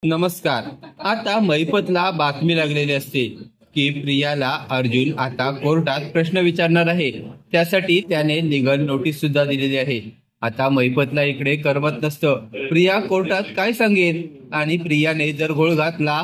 नमस्कार. आता महिपतला बातमी लागलेली असते की प्रियाला अर्जुन आता कोर्टात प्रश्न विचारणार आहे. त्यासाठी त्याने लीगल नोटीस सुद्धा दिलेली आहे. आता महिपतला इकडे करमत नसतं. प्रिया कोर्टात काय सांगेल आणि प्रियाने जर घोळ घातला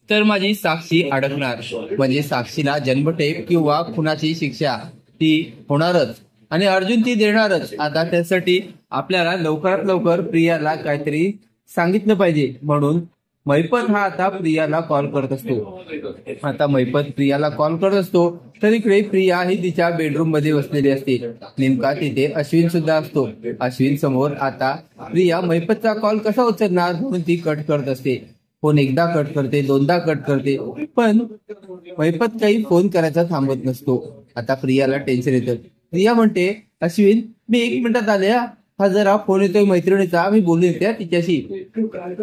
तर माझी साक्षी अडकणार, म्हणजे साक्षीला जन्मठेप किंवा खुनाची शिक्षा ती होणारच आणि अर्जुन ती देणारच. आता त्यासाठी आपल्याला लवकरात लवकर प्रियाला काहीतरी सांगितलं पाहिजे. म्हणून महिपत हा आता प्रियाला कॉल करत असतो. आता महिपत प्रियाला कॉल करत असतो तर इकडे प्रिया ही तिच्या बेडरूम मध्ये बसलेली असते. नेमका तिथे अश्विन सुद्धा असतो. अश्विन समोर आता प्रिया महिपतचा कॉल कसा उचलणार म्हणून ती कट करत असते. फोन एकदा कट करते, दोनदा कट करते, पण महिपत काही फोन करायचा थांबत नसतो. आता प्रियाला टेन्शन येतं. प्रिया म्हणते, अश्विन मी 1 मिनिटात आले हा जरा फोन येतोय मैत्रिणीचा, मी बोलून येते तिच्याशी.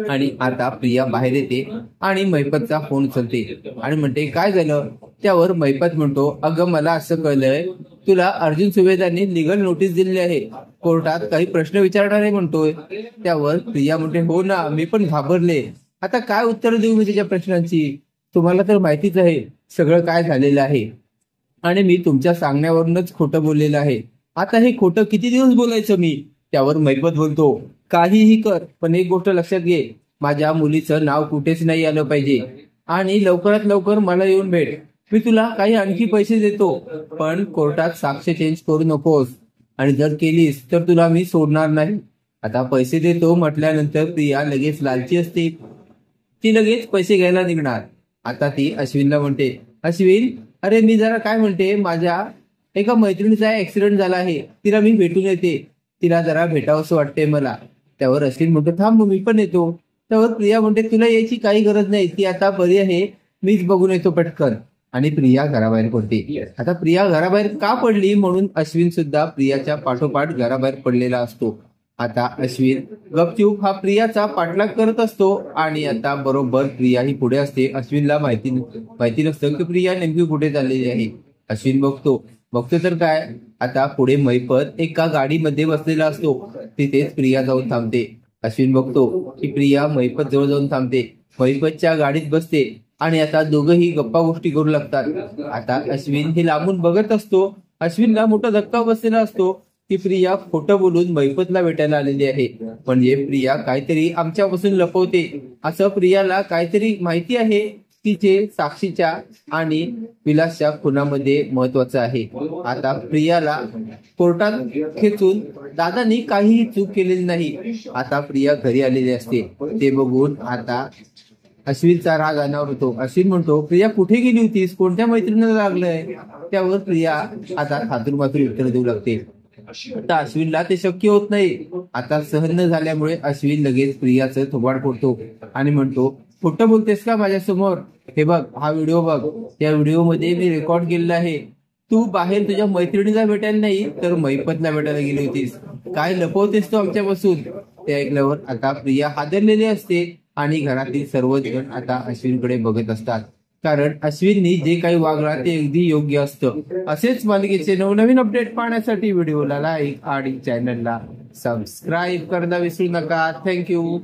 आणि आता प्रिया बाहेर येते आणि महिपतचा फोन उचलते आणि म्हणते काय झालं. त्यावर महिपत म्हणतो, अगं मला असं कळलंय तुला अर्जुन सुभेदारनी लीगल नोटीस दिलेली आहे, कोर्टात काही प्रश्न विचारणार आहे म्हणतोय. त्यावर प्रिया म्हणते, हो ना, मी पण घाबरले, आता काय उत्तर देऊ मी त्याच्या प्रश्नांची. तुम्हाला तर माहितीच आहे सगळं काय झालेलं आहे आणि मी तुमच्या सांगण्यावरूनच खोटं बोललेलं आहे. आता हे खोटं किती दिवस बोलायचं मी. त्यावर महिपत बोलतो, काहीही कर पण एक गोष्ट लक्षात घे, माझ्या मुलीचं नाव कुठेच नाही आलं पाहिजे आणि लवकरात लवकर मला येऊन भेट. मी तुला काही आणखी पैसे देतो, पण कोर्टात साक्ष चेंज करू नकोस आणि जर केलीस तर तुला मी सोडणार नाही. आता पैसे देतो म्हटल्यानंतर प्रिया लगेच लालची असते. ती लगेच पैसे घ्यायला निघणार. आता ती अश्विनला म्हणते, अश्विन अरे मी जरा काय म्हणते, माझ्या एका मैत्रिणीचा ऍक्सिडेंट झाला आहे, तिला मी भेटून येते, तिला जरा भेटावंसं वाटतंय मला. त्यावर अश्विन म्हणतो, थांब मी पण येतो. त्यावर प्रिया म्हणते, तुला यायची काही गरज नाही, ती आता बरी आहे, मीच बघून येतो पटकन. आणि प्रिया घराबाहेर पडते. आता प्रिया घराबाहेर का पडली म्हणून अश्विन सुद्धा प्रियाच्या पाठोपाठ घराबाहेर पडलेला असतो. आता अश्विन गपचूप हा प्रियाचा पाठलाग करत असतो आणि आता बरोबर प्रिया ही पुढे असते. अश्विनला माहिती नसतं की प्रिया नेमकी कुठे चाललेली आहे. अश्विन बघतो तर काय, आता पुढे महिपत एका गाडीमध्ये बसलेला असतो. तिथेच प्रिया जाऊन थांबते. अश्विन बघतो की प्रिया महिपत जवळ जाऊन थांबते, महिपतच्या गाडीत बसते आणि आता दोघंही गप्पा गोष्टी करू लागतात. आता अश्विन हे लांबून बघत असतो. अश्विनला मोठा धक्का बसलेला असतो की प्रिया खोटं बोलून महिपतला भेटायला आलेली आहे, म्हणजे प्रिया काहीतरी आमच्यापासून लपवते. असं प्रियाला काहीतरी माहिती आहे की जे साक्षीच्या आणि विलासच्या खुनामध्ये महत्वाचं आहे. आता प्रियाला कोर्टात खेचून दादांनी काहीही चूक केलेली नाही. आता प्रिया घरी आलेली असते. ते बघून आता अश्विनचा राग अनावर होतो. अश्विन म्हणतो, प्रिया कुठे गेली होतीस, कोणत्या मैत्रिणीला लागलंय. त्यावर प्रिया आता खातूर उत्तर देऊ लागते. आता अश्विनला ते शक्य होत नाही. आता सहन न झाल्यामुळे अश्विन लगेच प्रियाचं थोबाड फोडतो आणि म्हणतो, खोटं बोलतेस का माझ्यासमोर. हे बघ, हा व्हिडिओ बघ, त्या व्हिडिओमध्ये मी रेकॉर्ड केलेला आहे. तू बाहेर तुझ्या मैत्रिणीला भेटायला नाही तर महिपतला भेटायला गेली होतीस, काय लपवतेस तू आमच्यापासून. ते ऐकल्यावर आता प्रिया हादरलेली असते आणि घरातील सर्वच जण आता अश्विनकडे बघत असतात, कारण अश्विननी जे काही वागला ते अगदी योग्य असतं. असेच मालिकेचे नवनवीन अपडेट पाहण्यासाठी व्हिडिओला लाईक आणि चॅनलला सबस्क्राईब करायला विसरू नका. थँक्यू.